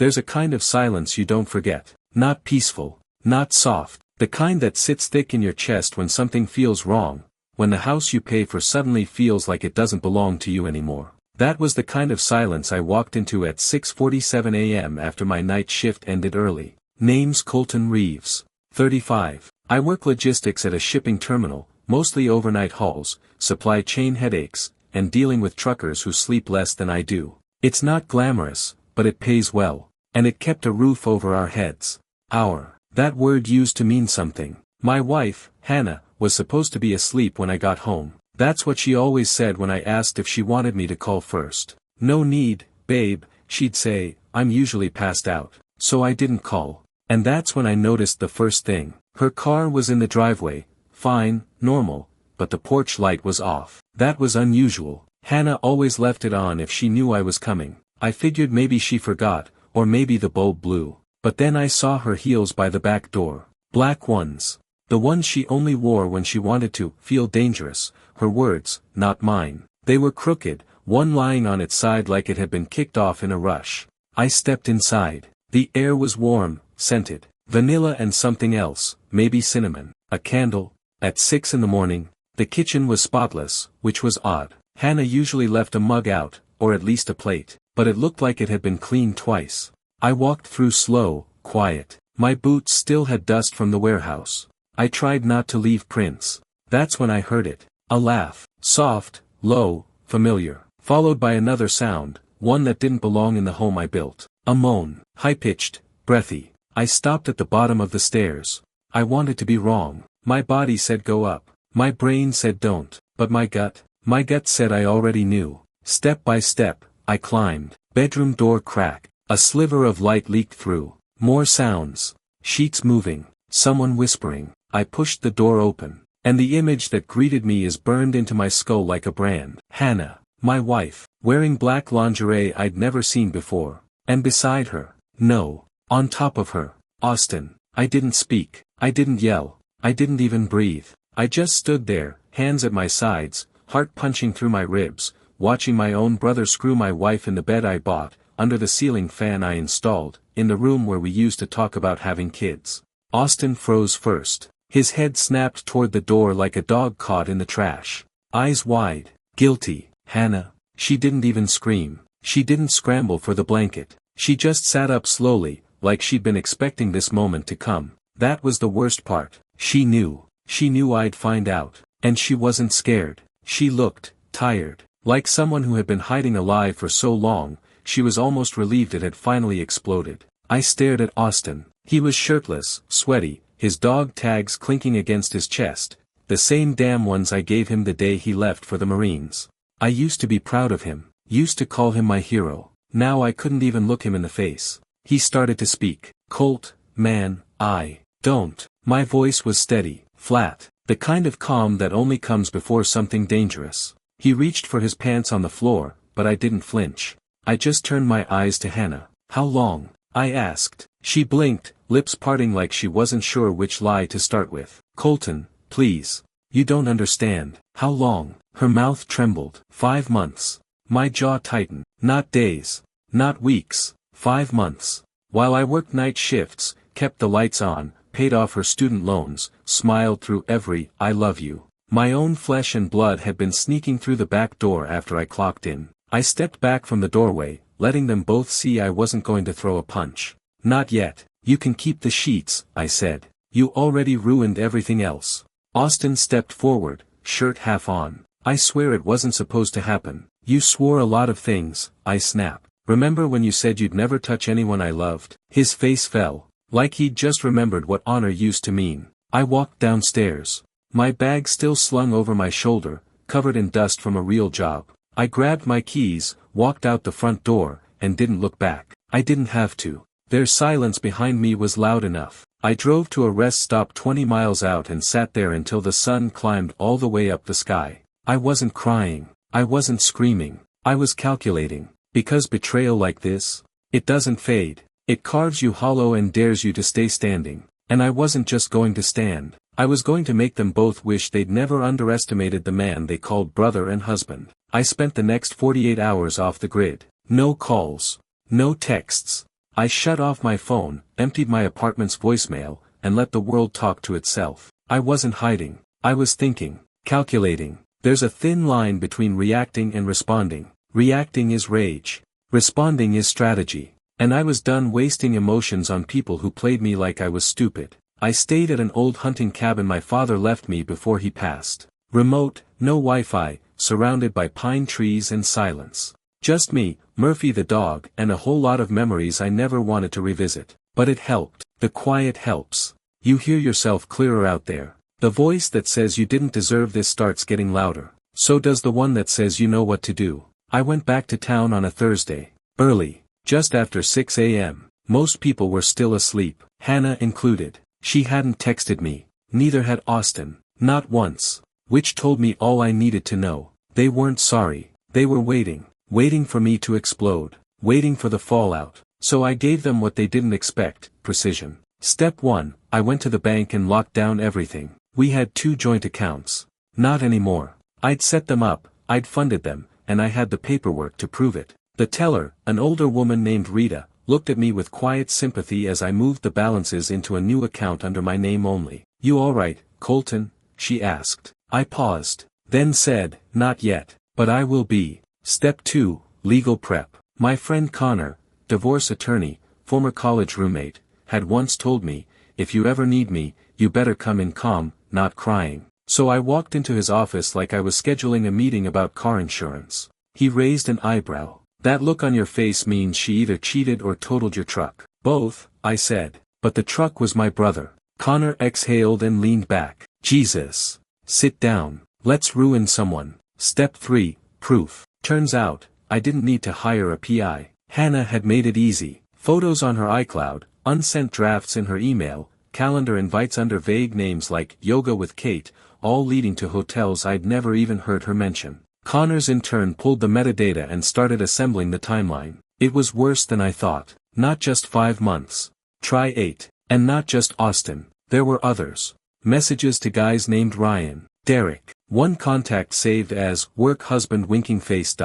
There's a kind of silence you don't forget. Not peaceful, not soft, the kind that sits thick in your chest when something feels wrong, when the house you pay for suddenly feels like it doesn't belong to you anymore. That was the kind of silence I walked into at 6:47 a.m. after my night shift ended early. Name's Colton Reeves. 35. I work logistics at a shipping terminal, mostly overnight hauls, supply chain headaches, and dealing with truckers who sleep less than I do. It's not glamorous, but it pays well. And it kept a roof over our heads. That word used to mean something. My wife, Hannah, was supposed to be asleep when I got home. That's what she always said when I asked if she wanted me to call first. No need, babe, she'd say, I'm usually passed out. So I didn't call. And that's when I noticed the first thing. Her car was in the driveway, fine, normal, but the porch light was off. That was unusual. Hannah always left it on if she knew I was coming. I figured maybe she forgot, or maybe the bulb blew. But then I saw her heels by the back door. Black ones. The ones she only wore when she wanted to feel dangerous. Her words, not mine. They were crooked, one lying on its side like it had been kicked off in a rush. I stepped inside. The air was warm, scented. Vanilla and something else, maybe cinnamon. A candle. At 6 in the morning, the kitchen was spotless, which was odd. Hannah usually left a mug out, or at least a plate, but it looked like it had been cleaned twice. I walked through slow, quiet. My boots still had dust from the warehouse. I tried not to leave prints. That's when I heard it. A laugh. Soft, low, familiar. Followed by another sound, one that didn't belong in the home I built. A moan. High-pitched, breathy. I stopped at the bottom of the stairs. I wanted to be wrong. My body said go up. My brain said don't. But my gut said I already knew. Step by step, I climbed. Bedroom door crack. A sliver of light leaked through. More sounds. Sheets moving. Someone whispering. I pushed the door open. And the image that greeted me is burned into my skull like a brand. Hannah, my wife, wearing black lingerie I'd never seen before. And beside her, no, on top of her, Austin. I didn't speak. I didn't yell. I didn't even breathe. I just stood there, hands at my sides, heart punching through my ribs, watching my own brother screw my wife in the bed I bought, under the ceiling fan I installed, in the room where we used to talk about having kids. Austin froze first. His head snapped toward the door like a dog caught in the trash. Eyes wide. Guilty. Hannah. She didn't even scream. She didn't scramble for the blanket. She just sat up slowly, like she'd been expecting this moment to come. That was the worst part. She knew. She knew I'd find out. And she wasn't scared. She looked tired. Like someone who had been hiding a lie for so long. She was almost relieved it had finally exploded. I stared at Austin. He was shirtless, sweaty, his dog tags clinking against his chest, the same damn ones I gave him the day he left for the Marines. I used to be proud of him, used to call him my hero. Now I couldn't even look him in the face. He started to speak. Colt, man, I don't. My voice was steady, flat, the kind of calm that only comes before something dangerous. He reached for his pants on the floor, but I didn't flinch. I just turned my eyes to Hannah. How long? I asked. She blinked, lips parting like she wasn't sure which lie to start with. Colton, please. You don't understand. How long? Her mouth trembled. 5 months. My jaw tightened. Not days. Not weeks. 5 months. While I worked night shifts, kept the lights on, paid off her student loans, smiled through every I love you. My own flesh and blood had been sneaking through the back door after I clocked in. I stepped back from the doorway, letting them both see I wasn't going to throw a punch. Not yet. You can keep the sheets, I said. You already ruined everything else. Austin stepped forward, shirt half on. I swear it wasn't supposed to happen. You swore a lot of things, I snapped. Remember when you said you'd never touch anyone I loved? His face fell, like he'd just remembered what honor used to mean. I walked downstairs. My bag still slung over my shoulder, covered in dust from a real job. I grabbed my keys, walked out the front door, and didn't look back. I didn't have to. Their silence behind me was loud enough. I drove to a rest stop 20 miles out and sat there until the sun climbed all the way up the sky. I wasn't crying. I wasn't screaming. I was calculating. Because betrayal like this, it doesn't fade. It carves you hollow and dares you to stay standing. And I wasn't just going to stand. I was going to make them both wish they'd never underestimated the man they called brother and husband. I spent the next 48 hours off the grid. No calls. No texts. I shut off my phone, emptied my apartment's voicemail, and let the world talk to itself. I wasn't hiding. I was thinking, calculating. There's a thin line between reacting and responding. Reacting is rage. Responding is strategy. And I was done wasting emotions on people who played me like I was stupid. I stayed at an old hunting cabin my father left me before he passed. Remote, no Wi-Fi, surrounded by pine trees and silence. Just me, Murphy the dog, and a whole lot of memories I never wanted to revisit. But it helped. The quiet helps. You hear yourself clearer out there. The voice that says you didn't deserve this starts getting louder. So does the one that says you know what to do. I went back to town on a Thursday. Early. Just after 6 a.m. Most people were still asleep, Hannah included. She hadn't texted me. Neither had Austin. Not once. Which told me all I needed to know. They weren't sorry. They were waiting. Waiting for me to explode. Waiting for the fallout. So I gave them what they didn't expect, precision. Step 1, I went to the bank and locked down everything. We had 2 joint accounts. Not anymore. I'd set them up, I'd funded them, and I had the paperwork to prove it. The teller, an older woman named Rita, looked at me with quiet sympathy as I moved the balances into a new account under my name only. "You alright, Colton?" she asked. I paused, then said, "Not yet, but I will be." Step 2, legal prep. My friend Connor, divorce attorney, former college roommate, had once told me, "If you ever need me, you better come in calm, not crying." So I walked into his office like I was scheduling a meeting about car insurance. He raised an eyebrow. "That look on your face means she either cheated or totaled your truck." "Both," I said. "But the truck was my brother." Connor exhaled and leaned back. "Jesus. Sit down. Let's ruin someone." Step 3, proof. Turns out, I didn't need to hire a PI. Hannah had made it easy. Photos on her iCloud, unsent drafts in her email, calendar invites under vague names like Yoga with Kate, all leading to hotels I'd never even heard her mention. Connors in turn pulled the metadata and started assembling the timeline. It was worse than I thought. Not just 5 months. Try 8. And not just Austin. There were others. Messages to guys named Ryan, Derek. One contact saved as work husband winking face.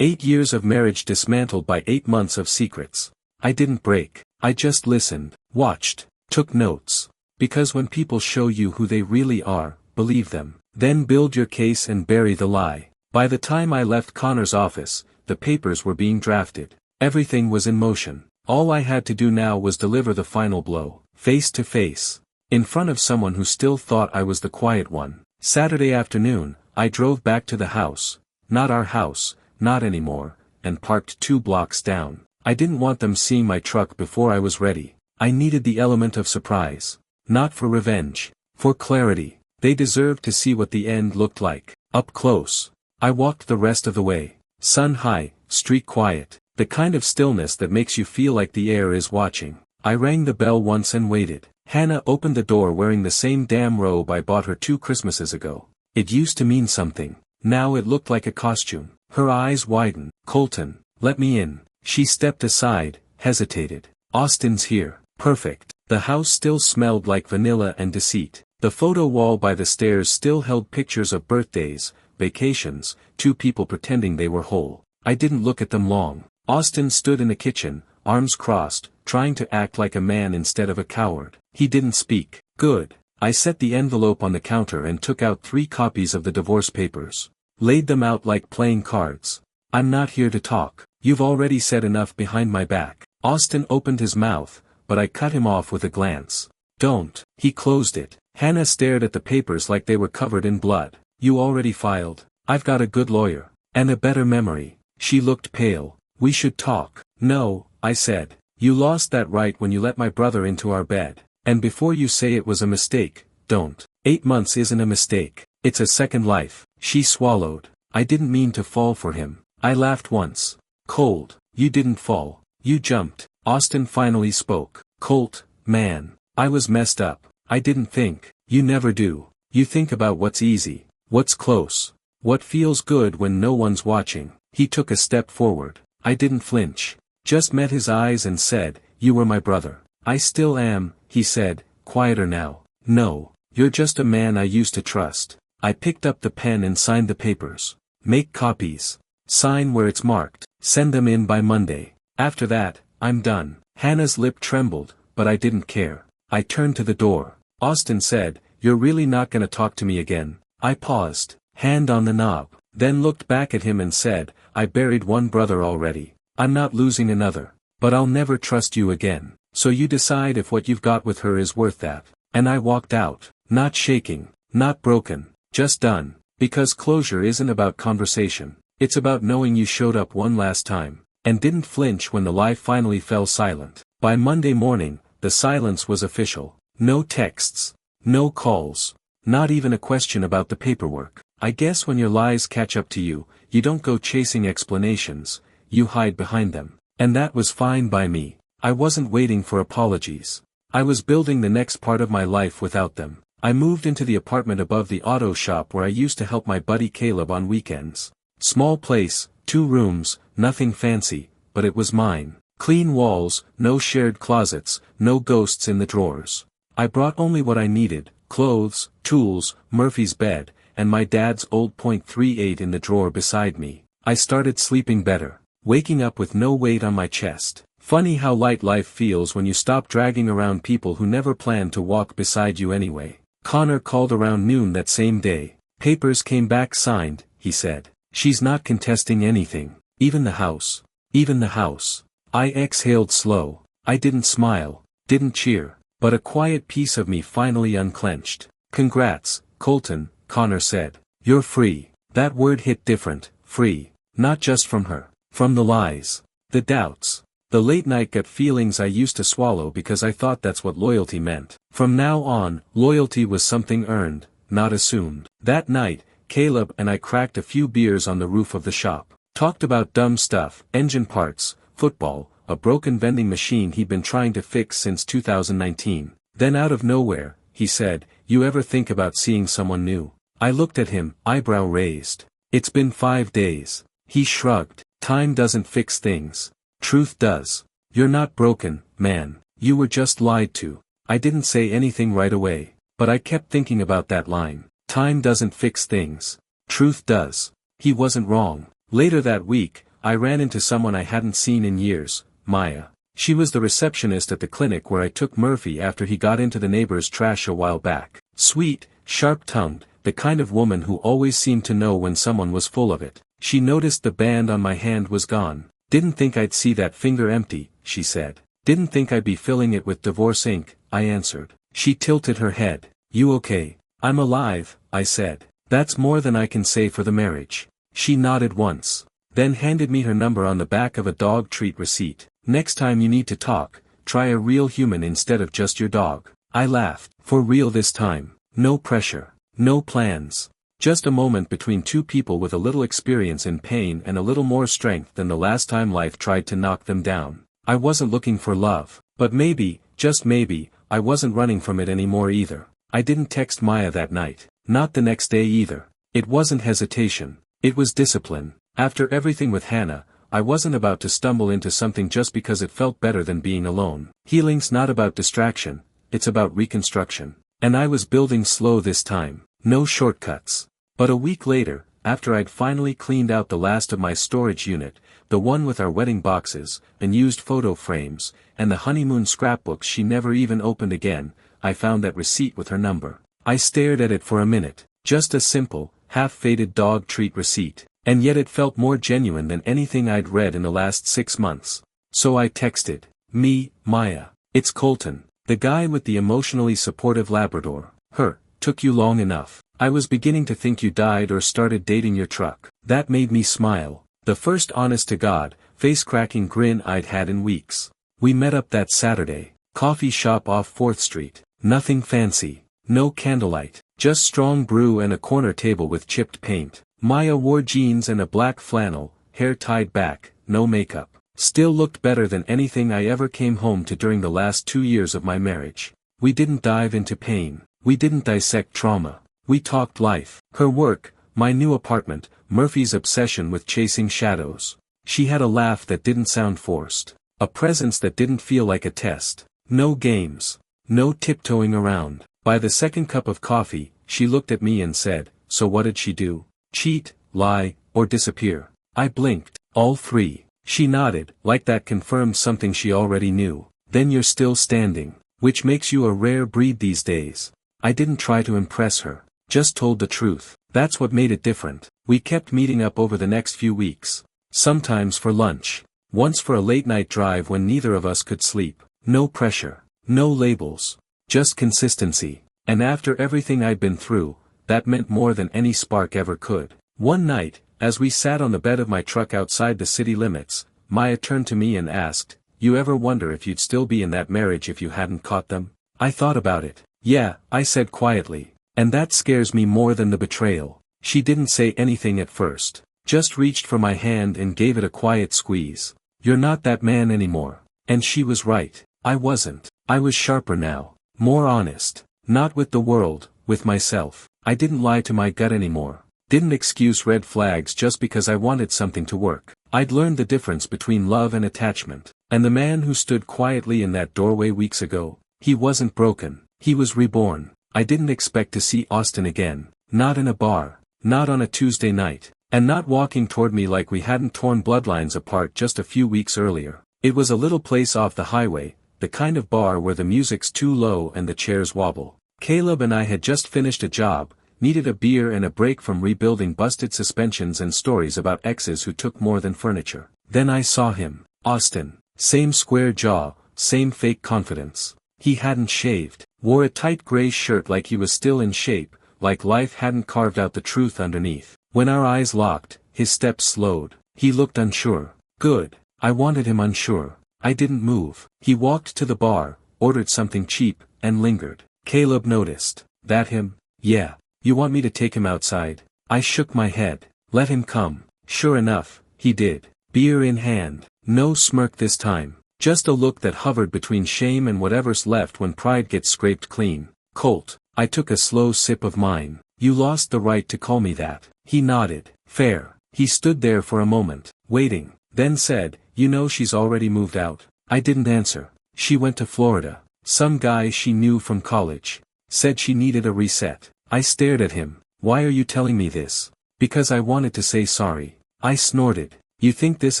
8 years of marriage dismantled by 8 months of secrets. I didn't break. I just listened, watched, took notes. Because when people show you who they really are, believe them. Then build your case and bury the lie. By the time I left Connor's office, the papers were being drafted. Everything was in motion. All I had to do now was deliver the final blow, face to face. In front of someone who still thought I was the quiet one. Saturday afternoon, I drove back to the house. Not our house, not anymore, and parked 2 blocks down. I didn't want them seeing my truck before I was ready. I needed the element of surprise. Not for revenge. For clarity. They deserved to see what the end looked like. Up close. I walked the rest of the way. Sun high, street quiet. The kind of stillness that makes you feel like the air is watching. I rang the bell once and waited. Hannah opened the door wearing the same damn robe I bought her 2 Christmases ago. It used to mean something. Now it looked like a costume. Her eyes widened. "Colton, let me in." She stepped aside, hesitated. "Austin's here." Perfect. The house still smelled like vanilla and deceit. The photo wall by the stairs still held pictures of birthdays, vacations, 2 people pretending they were whole. I didn't look at them long. Austin stood in the kitchen, arms crossed, trying to act like a man instead of a coward. He didn't speak. Good. I set the envelope on the counter and took out 3 copies of the divorce papers. Laid them out like playing cards. "I'm not here to talk. You've already said enough behind my back." Austin opened his mouth, but I cut him off with a glance. "Don't." He closed it. Hannah stared at the papers like they were covered in blood. "You already filed." "I've got a good lawyer. And a better memory." She looked pale. "We should talk." "No," I said. "You lost that right when you let my brother into our bed. And before you say it was a mistake, don't. 8 months isn't a mistake. It's a second life." She swallowed. "I didn't mean to fall for him." I laughed once. "Cold. You didn't fall. You jumped." Austin finally spoke. "Colt, man. I was messed up. I didn't think. You never do. You think about what's easy, what's close, what feels good when no one's watching." He took a step forward. I didn't flinch. Just met his eyes and said, "You were my brother." "I still am," he said, quieter now. "No. You're just a man I used to trust." I picked up the pen and signed the papers. "Make copies. Sign where it's marked. Send them in by Monday. After that, I'm done." Hannah's lip trembled, but I didn't care. I turned to the door. Austin said, "You're really not gonna talk to me again?" I paused, hand on the knob, then looked back at him and said, "I buried one brother already. I'm not losing another. But I'll never trust you again. So you decide if what you've got with her is worth that." And I walked out, not shaking, not broken, just done, because closure isn't about conversation. It's about knowing you showed up one last time, and didn't flinch when the lie finally fell silent. By Monday morning, the silence was official. No texts. No calls. Not even a question about the paperwork. I guess when your lies catch up to you, you don't go chasing explanations, you hide behind them. And that was fine by me. I wasn't waiting for apologies. I was building the next part of my life without them. I moved into the apartment above the auto shop where I used to help my buddy Caleb on weekends. Small place, 2 rooms, nothing fancy, but it was mine. Clean walls, no shared closets, no ghosts in the drawers. I brought only what I needed, clothes, tools, Murphy's bed, and my dad's old .38 in the drawer beside me. I started sleeping better, waking up with no weight on my chest. Funny how light life feels when you stop dragging around people who never planned to walk beside you anyway. Connor called around noon that same day. Papers came back signed, he said. She's not contesting anything. Even the house. Even the house. I exhaled slow. I didn't smile, didn't cheer, but a quiet piece of me finally unclenched. "Congrats, Colton," Connor said. "You're free." That word hit different, free. Not just from her. From the lies. The doubts. The late-night gut feelings I used to swallow because I thought that's what loyalty meant. From now on, loyalty was something earned, not assumed. That night, Caleb and I cracked a few beers on the roof of the shop. Talked about dumb stuff, engine parts, football, a broken vending machine he'd been trying to fix since 2019. Then out of nowhere, he said, "You ever think about seeing someone new?" I looked at him, eyebrow raised. "It's been 5 days. He shrugged. "Time doesn't fix things. Truth does. You're not broken, man. You were just lied to." I didn't say anything right away, but I kept thinking about that line. Time doesn't fix things. Truth does. He wasn't wrong. Later that week, I ran into someone I hadn't seen in years, Maya. She was the receptionist at the clinic where I took Murphy after he got into the neighbor's trash a while back. Sweet, sharp-tongued, the kind of woman who always seemed to know when someone was full of it. She noticed the band on my hand was gone. "Didn't think I'd see that finger empty," she said. "Didn't think I'd be filling it with divorce ink," I answered. She tilted her head. "You okay?" "I'm alive," I said. "That's more than I can say for the marriage." She nodded once, then handed me her number on the back of a dog treat receipt. "Next time you need to talk, try a real human instead of just your dog." I laughed. For real this time. No pressure. No plans. Just a moment between two people with a little experience in pain and a little more strength than the last time life tried to knock them down. I wasn't looking for love, but maybe, just maybe, I wasn't running from it anymore either. I didn't text Maya that night, not the next day either. It wasn't hesitation. It was discipline. After everything with Hannah, I wasn't about to stumble into something just because it felt better than being alone. Healing's not about distraction, it's about reconstruction. And I was building slow this time. No shortcuts. But a week later, after I'd finally cleaned out the last of my storage unit, the one with our wedding boxes, unused photo frames, and the honeymoon scrapbooks she never even opened again, I found that receipt with her number. I stared at it for a minute, just a simple, half-faded dog treat receipt, and yet it felt more genuine than anything I'd read in the last 6 months. So I texted, "Me, Maya. It's Colton, the guy with the emotionally supportive Labrador. Her. Took you long enough. I was beginning to think you died or started dating your truck." That made me smile. The first honest-to-God, face-cracking grin I'd had in weeks. We met up that Saturday. Coffee shop off 4th Street. Nothing fancy. No candlelight. Just strong brew and a corner table with chipped paint. Maya wore jeans and a black flannel, hair tied back, no makeup. Still looked better than anything I ever came home to during the last 2 years of my marriage. We didn't dive into pain. We didn't dissect trauma. We talked life. Her work, my new apartment, Murphy's obsession with chasing shadows. She had a laugh that didn't sound forced. A presence that didn't feel like a test. No games. No tiptoeing around. By the second cup of coffee, she looked at me and said, "So what did she do? Cheat, lie, or disappear?" I blinked. "All 3. She nodded, like that confirmed something she already knew. then you're still standing, which makes you a rare breed these days. I didn't try to impress her, just told the truth. That's what made it different. We kept meeting up over the next few weeks. Sometimes for lunch. Once for a late-night drive when neither of us could sleep. No pressure. No labels. Just consistency. And after everything I'd been through, that meant more than any spark ever could. One night, as we sat on the bed of my truck outside the city limits, Maya turned to me and asked, "You ever wonder if you'd still be in that marriage if you hadn't caught them?" I thought about it. "Yeah," I said quietly. "And that scares me more than the betrayal." She didn't say anything at first. Just reached for my hand and gave it a quiet squeeze. "You're not that man anymore." And she was right. I wasn't. I was sharper now. More honest. Not with the world, with myself. I didn't lie to my gut anymore. Didn't excuse red flags just because I wanted something to work. I'd learned the difference between love and attachment. And the man who stood quietly in that doorway weeks ago, he wasn't broken. He was reborn. I didn't expect to see Austin again. Not in a bar. Not on a Tuesday night. And not walking toward me like we hadn't torn bloodlines apart just a few weeks earlier. It was a little place off the highway, the kind of bar where the music's too low and the chairs wobble. Caleb and I had just finished a job, needed a beer and a break from rebuilding busted suspensions and stories about exes who took more than furniture. Then I saw him. Austin. Same square jaw, same fake confidence. He hadn't shaved, wore a tight gray shirt like he was still in shape, like life hadn't carved out the truth underneath. When our eyes locked, his steps slowed. He looked unsure. Good. I wanted him unsure. I didn't move. He walked to the bar, ordered something cheap, and lingered. Caleb noticed. "That him?" "Yeah. You want me to take him outside?" I shook my head. "Let him come." Sure enough, he did. Beer in hand. No smirk this time. Just a look that hovered between shame and whatever's left when pride gets scraped clean. "Colt." I took a slow sip of mine. "You lost the right to call me that." He nodded. "Fair." He stood there for a moment, waiting, then said, "You know she's already moved out." I didn't answer. "She went to Florida. Some guy she knew from college. Said she needed a reset." I stared at him. "Why are you telling me this?" "Because I wanted to say sorry." I snorted. "You think this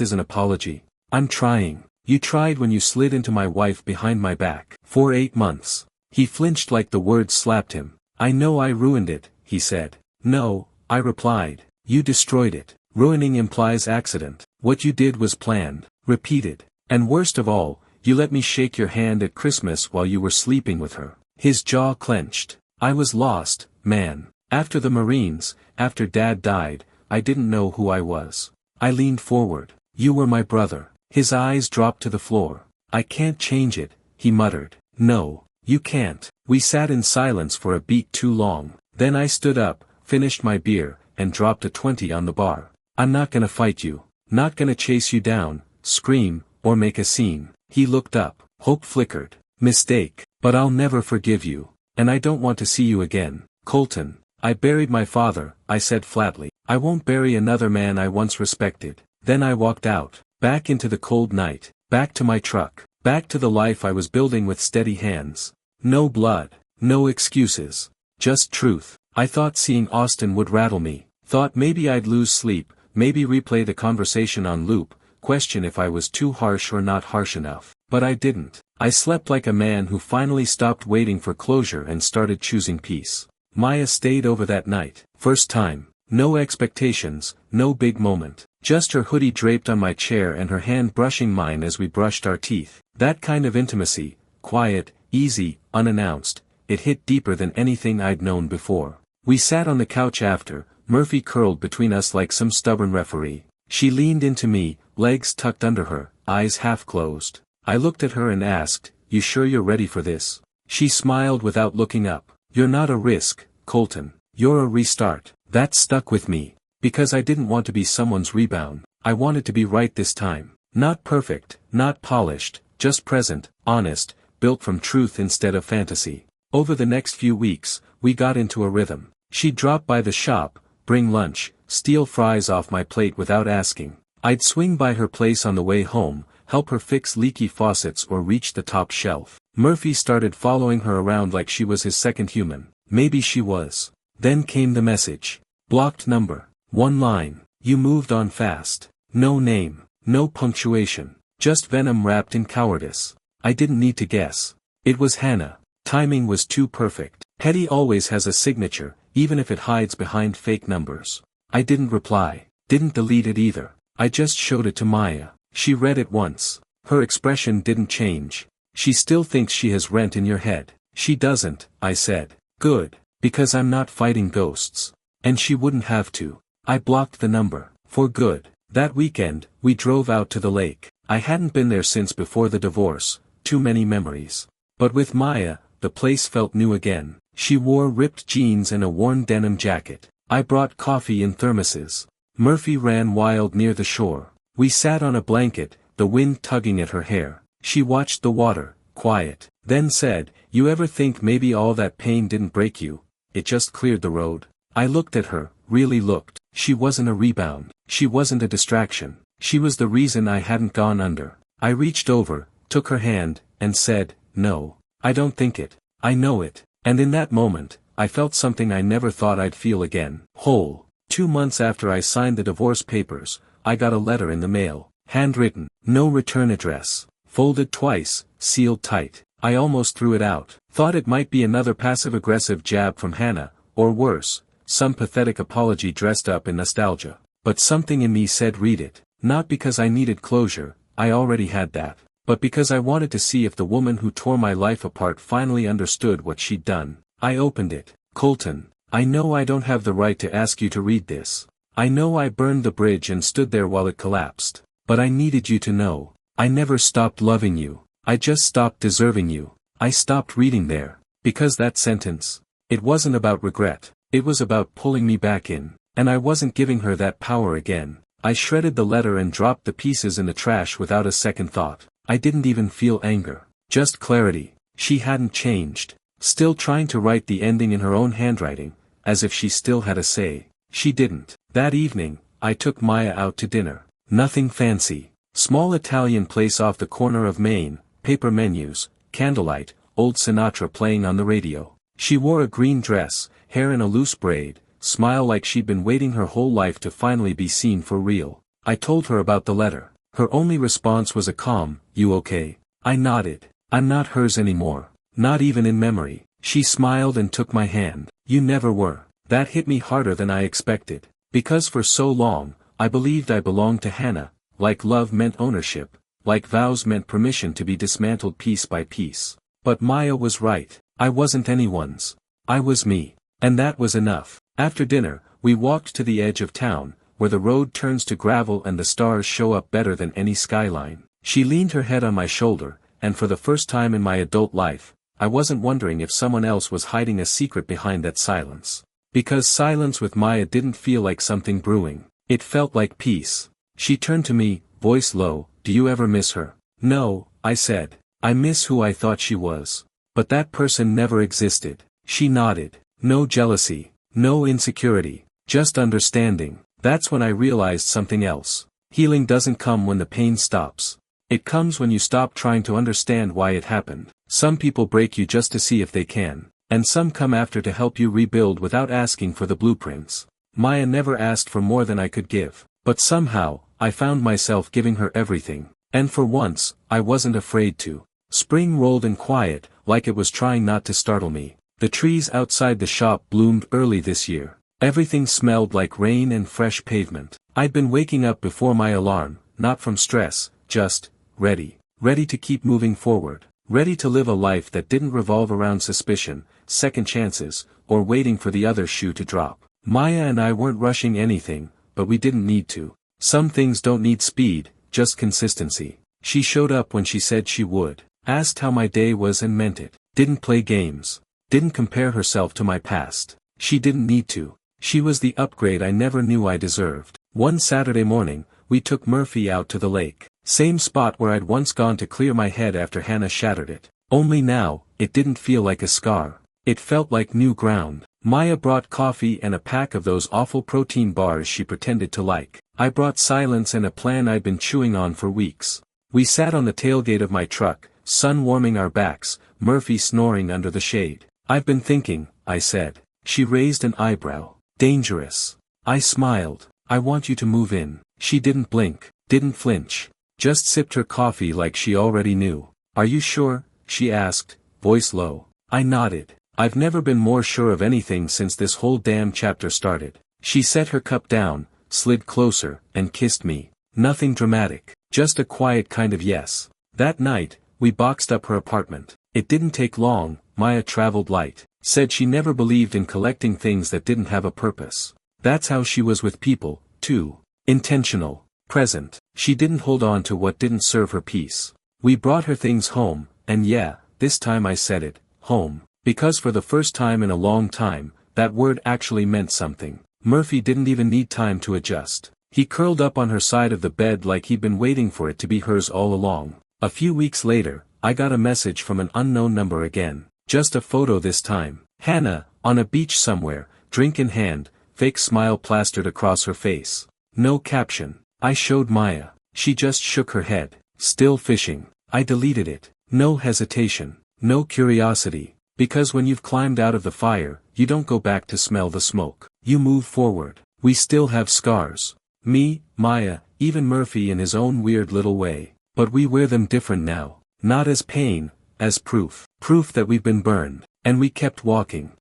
is an apology?" "I'm trying. You tried when you slid into my wife behind my back. For 8 months. He flinched like the words slapped him. "I know I ruined it," he said. "No," I replied. "You destroyed it." "Ruining implies accident. What you did was planned." Repeated. "And worst of all, you let me shake your hand at Christmas while you were sleeping with her." His jaw clenched. I was lost, man. After the Marines, after Dad died, I didn't know who I was. I leaned forward. "You were my brother." His eyes dropped to the floor. "I can't change it," he muttered. "No, you can't." We sat in silence for a beat too long. Then I stood up, finished my beer, and dropped a 20 on the bar. "I'm not gonna fight you. Not gonna chase you down, scream, or make a scene." He looked up. Hope flickered. "Mistake. But I'll never forgive you. And I don't want to see you again, Colton." "I buried my father," I said flatly. "I won't bury another man I once respected." Then I walked out. Back into the cold night. Back to my truck. Back to the life I was building with steady hands. No blood. No excuses. Just truth. I thought seeing Austin would rattle me. Thought maybe I'd lose sleep, maybe replay the conversation on loop, question if I was too harsh or not harsh enough. But I didn't. I slept like a man who finally stopped waiting for closure and started choosing peace. Maya stayed over that night. First time. No expectations, no big moment. Just her hoodie draped on my chair and her hand brushing mine as we brushed our teeth. That kind of intimacy, quiet, easy, unannounced, it hit deeper than anything I'd known before. We sat on the couch after, Murphy curled between us like some stubborn referee. She leaned into me, legs tucked under her, eyes half closed. I looked at her and asked, "You sure you're ready for this?" She smiled without looking up. "You're not a risk, Colton. You're a restart." That stuck with me. Because I didn't want to be someone's rebound. I wanted to be right this time. Not perfect, not polished, just present, honest, built from truth instead of fantasy. Over the next few weeks, we got into a rhythm. She'd drop by the shop, bring lunch, steal fries off my plate without asking. I'd swing by her place on the way home, help her fix leaky faucets or reach the top shelf. Murphy started following her around like she was his second human. Maybe she was. Then came the message. Blocked number. One line. You moved on fast. No name. No punctuation. Just venom wrapped in cowardice. I didn't need to guess. It was Hannah. Timing was too perfect. Hetty always has a signature, even if it hides behind fake numbers. I didn't reply, didn't delete it either. I just showed it to Maya. She read it once. Her expression didn't change. She still thinks she has rent in your head. She doesn't, I said. Good, because I'm not fighting ghosts. And she wouldn't have to. I blocked the number. For good. That weekend, we drove out to the lake. I hadn't been there since before the divorce, too many memories. But with Maya, the place felt new again. She wore ripped jeans and a worn denim jacket. I brought coffee in thermoses. Murphy ran wild near the shore. We sat on a blanket, the wind tugging at her hair. She watched the water, quiet, then said, "You ever think maybe all that pain didn't break you? It just cleared the road?" I looked at her, really looked. She wasn't a rebound. She wasn't a distraction. She was the reason I hadn't gone under. I reached over, took her hand, and said, "No, I don't think it. I know it." And in that moment, I felt something I never thought I'd feel again. Whole. 2 months after I signed the divorce papers, I got a letter in the mail. Handwritten. No return address. Folded twice, sealed tight. I almost threw it out. Thought it might be another passive-aggressive jab from Hannah, or worse, some pathetic apology dressed up in nostalgia. But something in me said read it. Not because I needed closure, I already had that. But because I wanted to see if the woman who tore my life apart finally understood what she'd done. I opened it. Colton, I know I don't have the right to ask you to read this. I know I burned the bridge and stood there while it collapsed. But I needed you to know. I never stopped loving you. I just stopped deserving you. I stopped reading there. Because that sentence. It wasn't about regret. It was about pulling me back in. And I wasn't giving her that power again. I shredded the letter and dropped the pieces in the trash without a second thought. I didn't even feel anger. Just clarity. She hadn't changed. Still trying to write the ending in her own handwriting, as if she still had a say. She didn't. That evening, I took Maya out to dinner. Nothing fancy. Small Italian place off the corner of Main, paper menus, candlelight, old Sinatra playing on the radio. She wore a green dress, hair in a loose braid, smile like she'd been waiting her whole life to finally be seen for real. I told her about the letter. Her only response was a calm, "You okay?" I nodded. I'm not hers anymore. Not even in memory. She smiled and took my hand. You never were. That hit me harder than I expected. Because for so long, I believed I belonged to Hannah, like love meant ownership, like vows meant permission to be dismantled piece by piece. But Maya was right. I wasn't anyone's. I was me. And that was enough. After dinner, we walked to the edge of town, where the road turns to gravel and the stars show up better than any skyline. She leaned her head on my shoulder, and for the first time in my adult life, I wasn't wondering if someone else was hiding a secret behind that silence. Because silence with Maya didn't feel like something brewing. It felt like peace. She turned to me, voice low, "Do you ever miss her?" "No," I said. "I miss who I thought she was. But that person never existed." She nodded. No jealousy. No insecurity. Just understanding. That's when I realized something else. Healing doesn't come when the pain stops. It comes when you stop trying to understand why it happened. Some people break you just to see if they can. And some come after to help you rebuild without asking for the blueprints. Maya never asked for more than I could give. But somehow, I found myself giving her everything. And for once, I wasn't afraid to. Spring rolled in quiet, like it was trying not to startle me. The trees outside the shop bloomed early this year. Everything smelled like rain and fresh pavement. I'd been waking up before my alarm, not from stress, just ready. Ready to keep moving forward. Ready to live a life that didn't revolve around suspicion, second chances, or waiting for the other shoe to drop. Maya and I weren't rushing anything, but we didn't need to. Some things don't need speed, just consistency. She showed up when she said she would. Asked how my day was and meant it. Didn't play games. Didn't compare herself to my past. She didn't need to. She was the upgrade I never knew I deserved. One Saturday morning, we took Murphy out to the lake. Same spot where I'd once gone to clear my head after Hannah shattered it. Only now, it didn't feel like a scar. It felt like new ground. Maya brought coffee and a pack of those awful protein bars she pretended to like. I brought silence and a plan I'd been chewing on for weeks. We sat on the tailgate of my truck, sun warming our backs, Murphy snoring under the shade. "I've been thinking," I said. She raised an eyebrow. "Dangerous." I smiled. "I want you to move in." She didn't blink, didn't flinch. Just sipped her coffee like she already knew. "Are you sure?" she asked, voice low. I nodded. "I've never been more sure of anything since this whole damn chapter started." She set her cup down, slid closer, and kissed me. Nothing dramatic, just a quiet kind of yes. That night, we boxed up her apartment. It didn't take long. Maya traveled light, said she never believed in collecting things that didn't have a purpose. That's how she was with people, too. Intentional, present. She didn't hold on to what didn't serve her peace. We brought her things home, and yeah, this time I said it, home. Because for the first time in a long time, that word actually meant something. Murphy didn't even need time to adjust. He curled up on her side of the bed like he'd been waiting for it to be hers all along. A few weeks later, I got a message from an unknown number again. Just a photo this time. Hannah, on a beach somewhere, drink in hand, fake smile plastered across her face. No caption. I showed Maya. She just shook her head. Still fishing. I deleted it. No hesitation. No curiosity. Because when you've climbed out of the fire, you don't go back to smell the smoke. You move forward. We still have scars. Me, Maya, even Murphy in his own weird little way. But we wear them different now. Not as pain, as proof. Proof that we've been burned. And we kept walking.